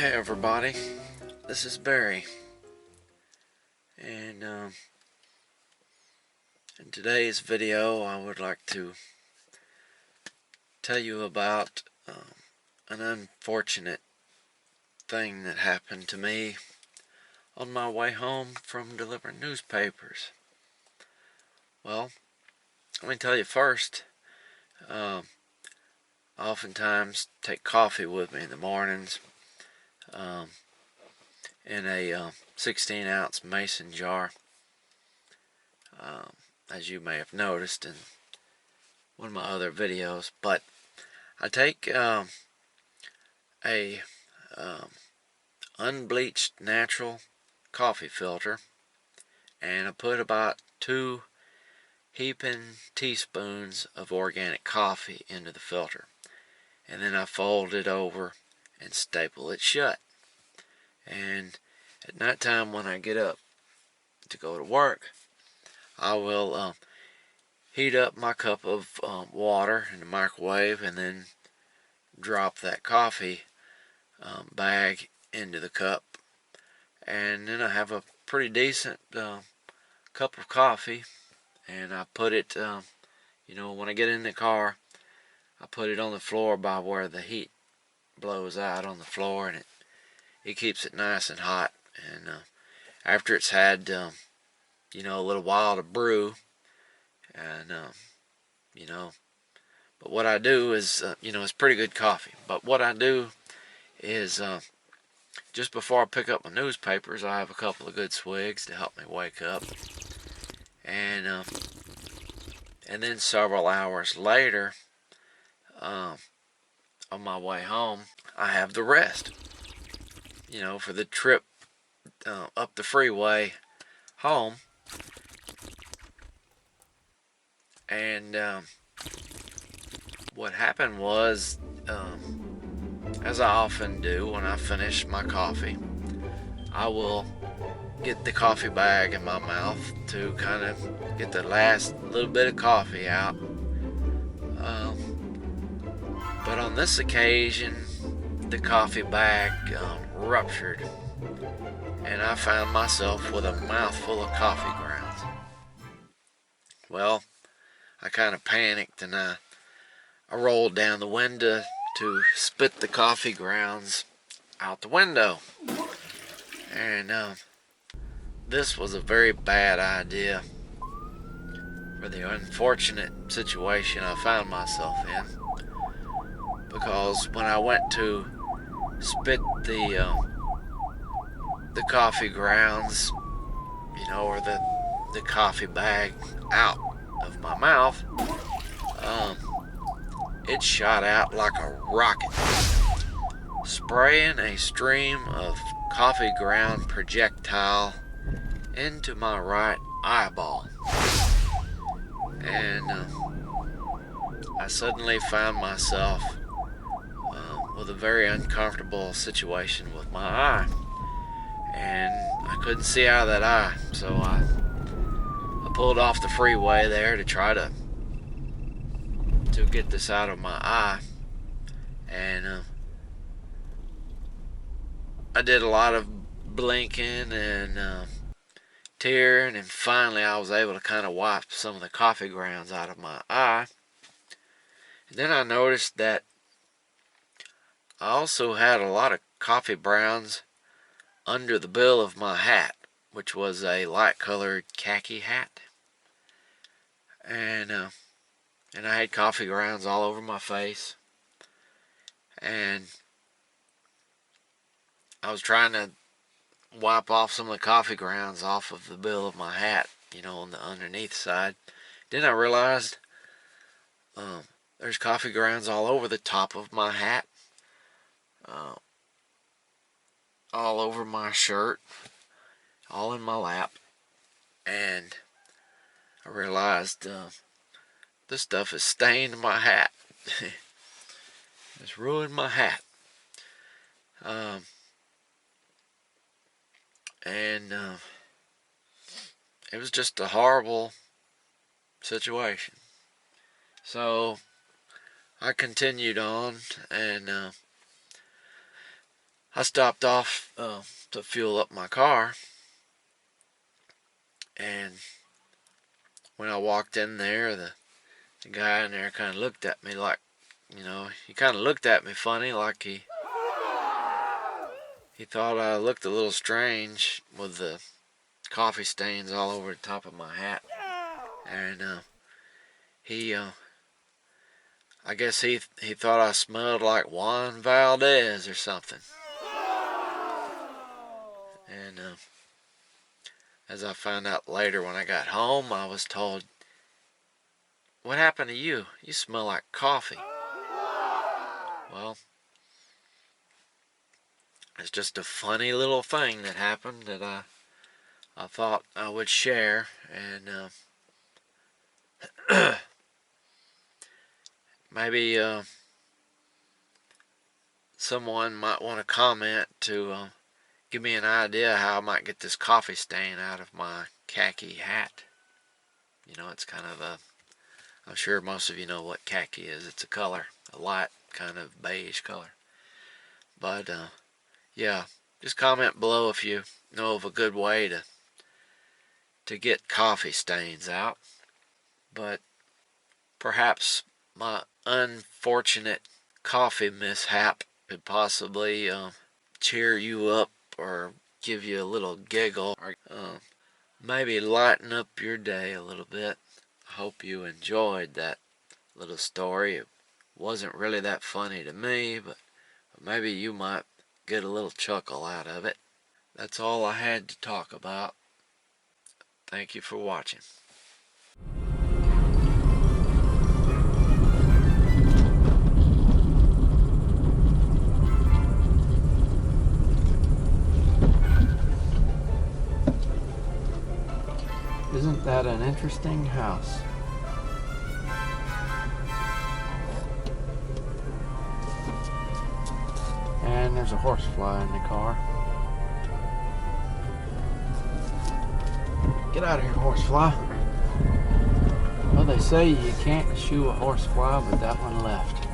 Hey everybody, this is Barry, and in today's video I would like to tell you about an unfortunate thing that happened to me on my way home from delivering newspapers. Well, let me tell you first, I oftentimes take coffee with me in the mornings in a 16-ounce mason jar, as you may have noticed in one of my other videos. But I take a unbleached natural coffee filter, and I put about 2 heaping teaspoons of organic coffee into the filter, and then I fold it over and staple it shut. And at night time when I get up to go to work, I will heat up my cup of water in the microwave and then drop that coffee bag into the cup, and then I have a pretty decent cup of coffee. And I put it, when I get in the car, I put it on the floor by where the heat blows out on the floor, and it keeps it nice and hot. And after it's had a little while to brew, and but what I do is it's pretty good coffee. But what I do is just before I pick up my newspapers, I have a couple of good swigs to help me wake up, and then several hours later, on my way home, I have the rest. For the trip up the freeway home. And what happened was, as I often do when I finish my coffee, I will get the coffee bag in my mouth to kind of get the last little bit of coffee out. But on this occasion, the coffee bag ruptured, and I found myself with a mouthful of coffee grounds. Well, I kind of panicked, and I rolled down the window to spit the coffee grounds out the window. And this was a very bad idea for the unfortunate situation I found myself in, because when I went to spit the coffee grounds, or the coffee bag out of my mouth, it shot out like a rocket, spraying a stream of coffee ground projectile into my right eyeball. And I suddenly found myself with a very uncomfortable situation with my eye, and I couldn't see out of that eye. So I pulled off the freeway there to try to get this out of my eye, and I did a lot of blinking and tearing, and finally I was able to kind of wipe some of the coffee grounds out of my eye. And then I noticed that I also had a lot of coffee grounds under the bill of my hat, which was a light colored khaki hat. And I had coffee grounds all over my face, and I was trying to wipe off some of the coffee grounds off of the bill of my hat, on the underneath side. Then I realized there's coffee grounds all over the top of my hat, all over my shirt, all in my lap, and I realized this stuff has stained my hat. It's ruined my hat. And it was just a horrible situation. So I continued on, and I stopped off to fuel up my car, and when I walked in there, the guy in there kind of looked at me like, he kind of looked at me funny, like he thought I looked a little strange with the coffee stains all over the top of my hat. And I guess he thought I smelled like Juan Valdez or something. And as I found out later when I got home, I was told, "What happened to you? You smell like coffee." Well, it's just a funny little thing that happened that I thought I would share, and maybe someone might want to comment to give me an idea how I might get this coffee stain out of my khaki hat. It's kind of I'm sure most of you know what khaki is. It's a color, a light kind of beige color. But yeah, just comment below if you know of a good way to get coffee stains out. But perhaps my unfortunate coffee mishap could possibly cheer you up or give you a little giggle, or maybe lighten up your day a little bit. I hope you enjoyed that little story. It wasn't really that funny to me, but maybe you might get a little chuckle out of it. That's all I had to talk about. Thank you for watching. Isn't that an interesting house? And there's a horsefly in the car. Get out of here, horsefly. Well, they say you can't shoo a horsefly, but that one left.